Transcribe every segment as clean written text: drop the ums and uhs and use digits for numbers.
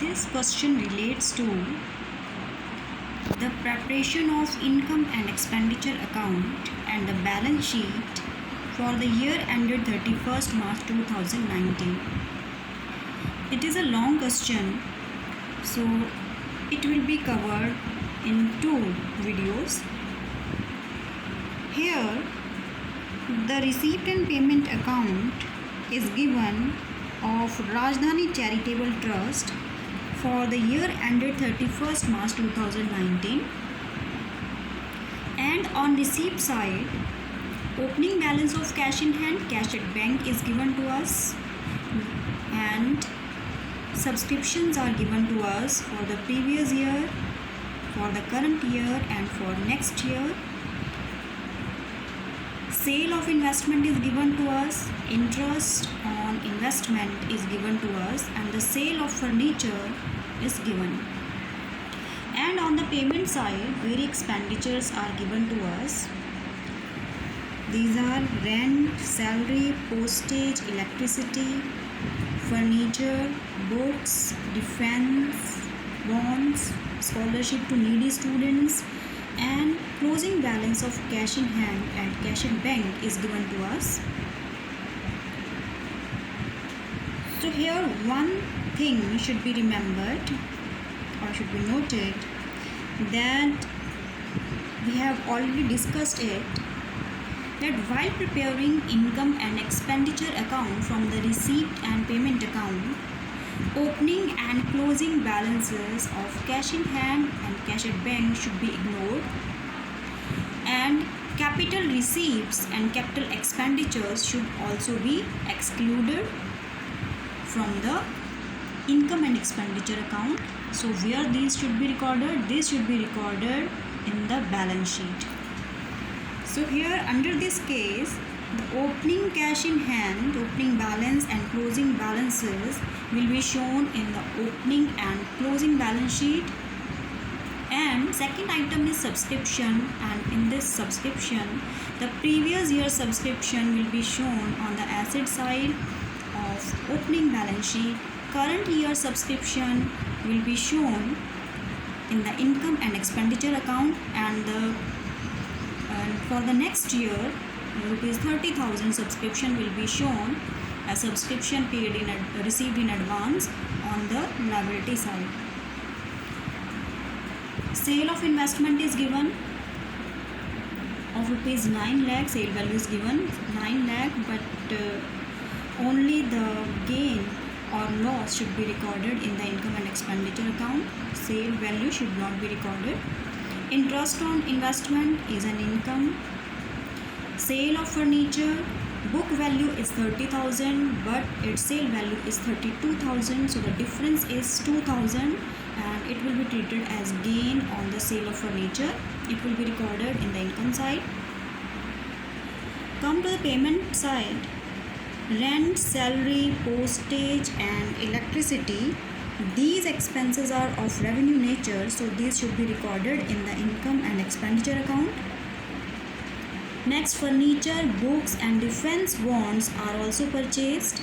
This question relates to the preparation of income and expenditure account and the balance sheet for the year ended 31st March 2019. It is a long question, so it will be covered in two videos. Here, the receipt and payment account is given of Rajdhani Charitable Trust for the year ended 31st March 2019, and on receipt side, opening balance of cash in hand, cash at bank is given to us, and subscriptions are given to us for the previous year, for the current year, and for next year. Sale of investment is given to us, interest on investment is given to us, and the sale of furniture is given. And on the payment side, various expenditures are given to us. These are rent, salary, postage, electricity, furniture, books, defense, bonds, scholarship to needy students, and closing balance of cash in hand and cash at bank is given to us. So here one thing should be remembered or should be noted, that we have already discussed it, that while preparing income and expenditure account from the receipt and payment account, opening and closing balances of cash in hand and cash at bank should be ignored, and capital receipts and capital expenditures should also be excluded from the income and expenditure account. So where these should be recorded? This should be recorded in the balance sheet. So here under this case, the opening cash in hand, opening balance and closing balances will be shown in the opening and closing balance sheet. And second item is subscription, and in this subscription, the previous year subscription will be shown on the asset side of opening balance sheet. Current year subscription will be shown in the income and expenditure account, and for the next year, rupees 30,000 subscription will be shown as subscription paid received in advance on the liability side. Sale of investment is given of rupees 9 lakh. Sale value is given 9 lakh, but only the gain or loss should be recorded in the income and expenditure account. Sale value should not be recorded. Interest on investment is an income. Sale of furniture, book value is 30,000, but its sale value is 32,000, so the difference is 2,000, and it will be treated as gain on the sale of furniture. It will be recorded in the income side. Come to the payment side. Rent, salary, postage, and electricity, these expenses are of revenue nature, so these should be recorded in the income and expenditure account. Next, furniture, books, and defense bonds are also purchased,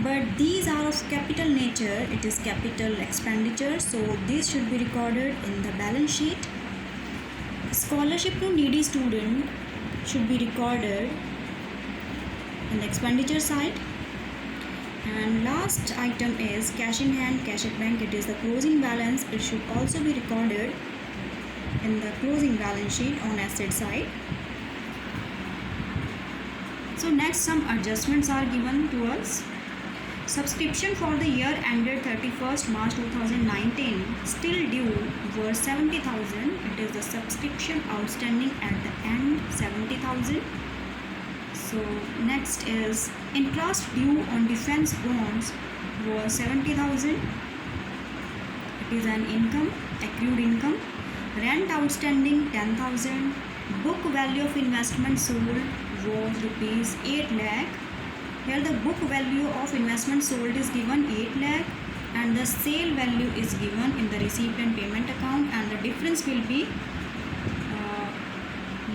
but these are of capital nature. It is capital expenditure, so these should be recorded in the balance sheet. Scholarship to needy student should be recorded in the expenditure side. And last item is cash in hand, cash at bank. It is the closing balance. It should also be recorded in the closing balance sheet on asset side. So next, some adjustments are given to us. Subscription for the year ended 31st March 2019 still due were 70,000. It is the subscription outstanding at the end, 70,000. So next is interest due on defense bonds was 70,000. It is an income, accrued income. Rent outstanding 10,000. Book value of investment sold was rupees 8 lakh. Here the book value of investment sold is given 8 lakh, and the sale value is given in the receipt and payment account, and the difference will be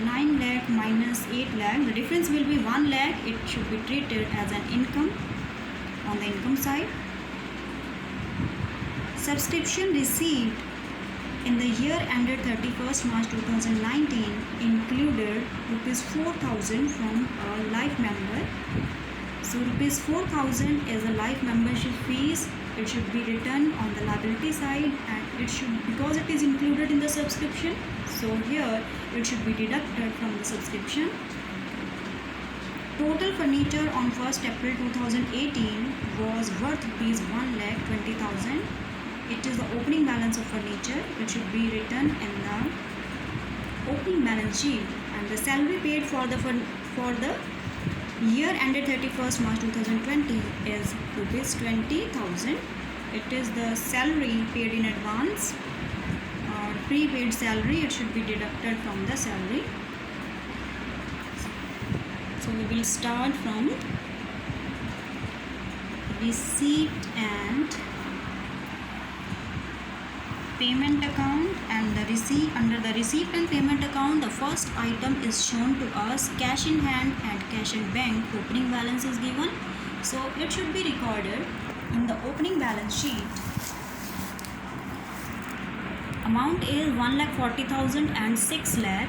9 lakh minus 8 lakh. The difference will be 1 lakh. It should be treated as an income on the income side. subscription received in the year ended 31st March 2019 included rupees 4,000 from a life member. So rupees 4,000 is a life membership fees. It should be written on the liability side, and it should, because it is included in the subscription, so here it should be deducted from the subscription. Total furniture on 1st April 2018 was worth rupees 1,20,000. It is the opening balance of furniture. It should be written in the opening balance sheet. And the salary paid for the year ended 31st March 2020 is rupees 20,000. It is the salary paid in advance or prepaid salary. It should be deducted from the salary. So we will start from receipt and payment account. And the receipt, under the receipt and payment account, the first item is shown to us cash in hand and cash in bank. Opening balance is given, so it should be recorded in the opening balance sheet. Amount is 1,40,000 and 6 lakh.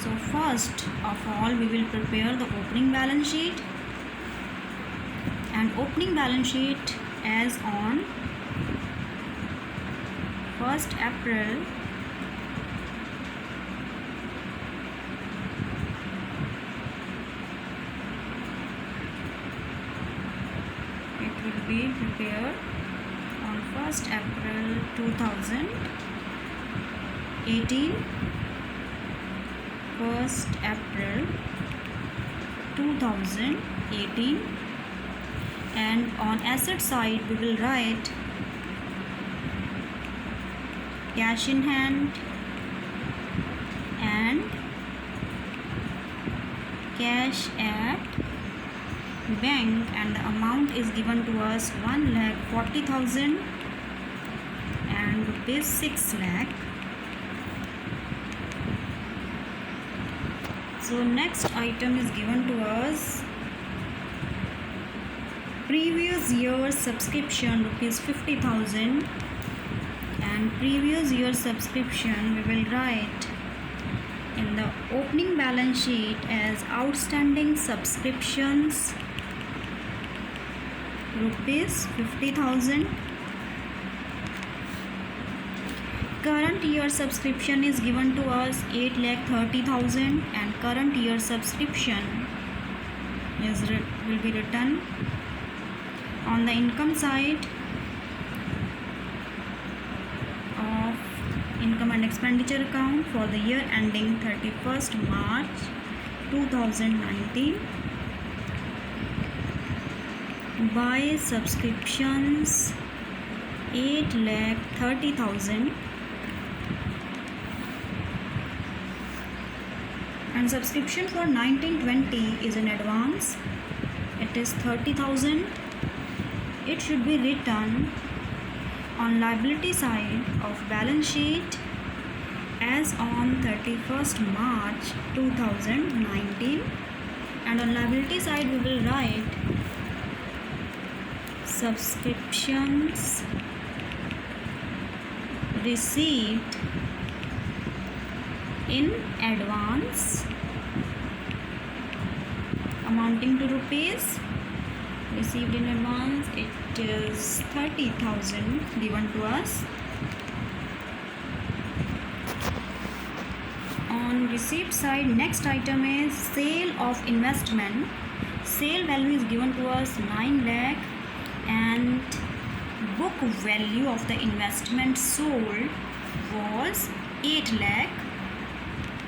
So first of all, we will prepare the opening balance sheet, and opening balance sheet as on 1st April it will be prepared on 1st April 2018. 1st April 2018, and on asset side we will write cash in hand and cash at bank, and the amount is given to us 1,40,000 and rupees 6 lakh. So next item is given to us previous year subscription rupees 50,000, and previous year subscription we will write in the opening balance sheet as outstanding subscriptions rupees 50,000. Current year subscription is given to us 8,30,000, and current year subscription will be written on the income side of income and expenditure account for the year ending 31st March 2019. By subscriptions 8,30,000, and subscription for 1920 is in advance. It is 30,000. It should be written on liability side of balance sheet as on 31st March 2019, and on liability side we will write subscriptions received in advance amounting to rupees, received in advance, it is 30,000 given to us. On receipt side, next item is sale of investment. Sale value is given to us 9 lakh, and book value of the investment sold was 8 lakh.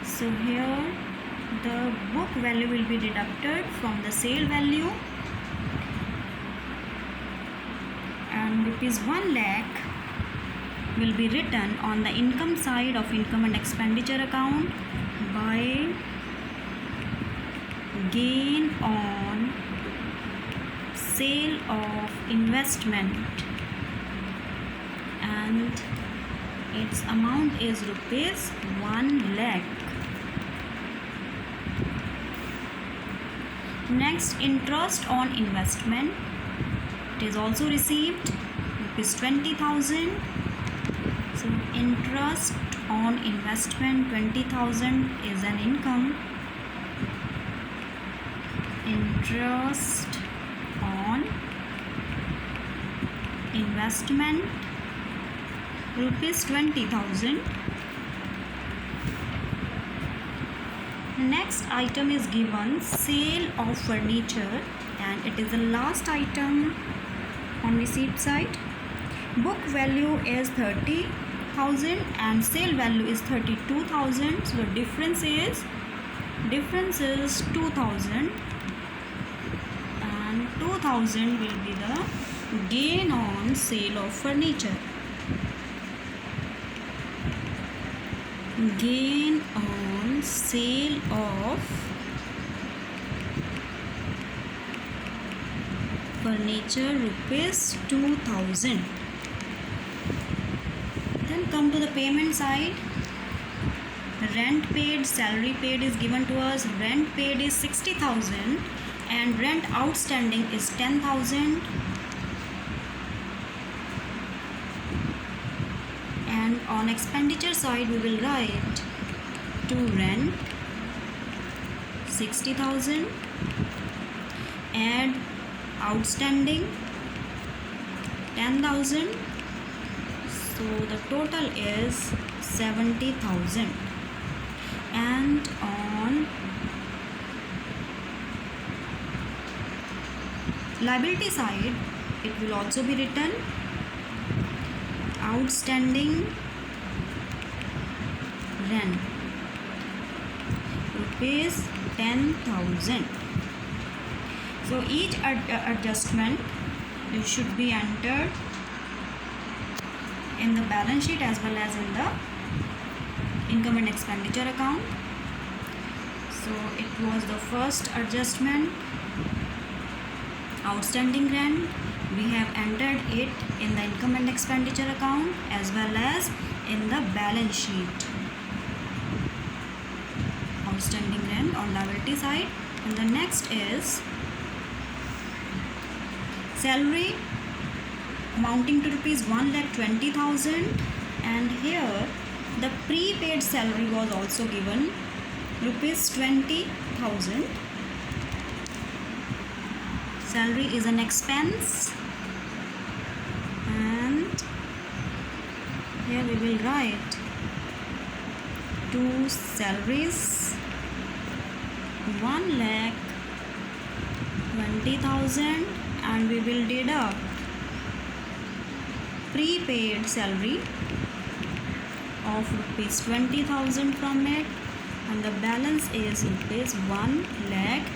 So here the book value will be deducted from the sale value, and rupees 1 lakh will be written on the income side of income and expenditure account by gain on sale of investment, and its amount is rupees 1 lakh. Next, interest on investment. It is also received rupees 20,000. So interest on investment 20,000 is an income. Interest on investment rupees 20,000. Next item is given sale of furniture, and it is the last item on receipt side. Book value is 30,000 and sale value is 32,000. So the difference is 2,000, and 2,000 will be the gain on sale of furniture. Gain on sale of furniture rupees 2,000. Then come to the payment side. Rent paid, salary paid is given to us. Rent paid is 60,000 and rent outstanding is 10,000. And on expenditure side we will write to rent 60,000, add outstanding 10,000, so the total is 70,000. And on liability side it will also be written outstanding rent rupees 10,000. So each adjustment it should be entered in the balance sheet as well as in the income and expenditure account. So it was the first adjustment, outstanding rent. We have entered it in the income and expenditure account as well as in the balance sheet. Outstanding rent on liability side. And the next is salary amounting to rupees 1,20,000, and here the prepaid salary was also given rupees 20,000. Salary is an expense, and here we will write two salaries 1,20,000, and we will deduct prepaid salary of rupees 20,000 from it, and the balance is rupees 1 lakh.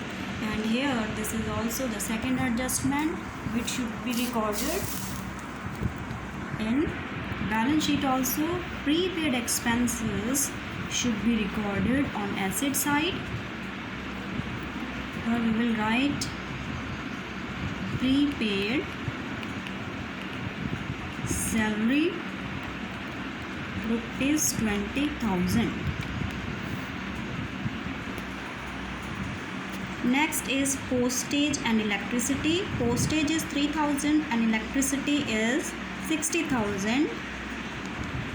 And here this is also the second adjustment which should be recorded in balance sheet. Also prepaid expenses should be recorded on asset side. Here we will write prepaid salary rupees 20,000. Next is postage and electricity. Postage is 3,000 and electricity is 60,000,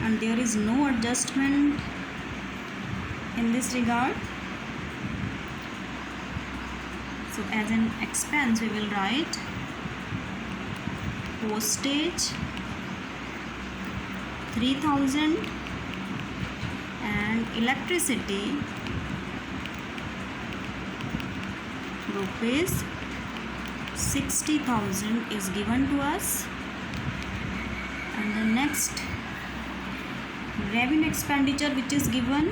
and there is no adjustment in this regard. So as an expense we will write postage 3,000 and electricity rupees 60,000 is given to us. And the next revenue expenditure which is given,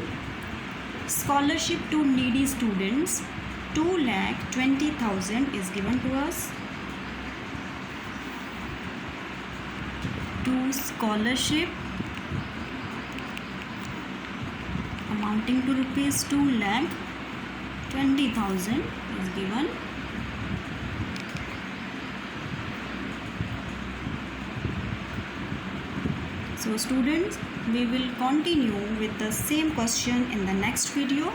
scholarship to needy students 2,20,000 is given to us. To scholarship amounting to rupees 2,20,000 is given. So students, we will continue with the same question in the next video.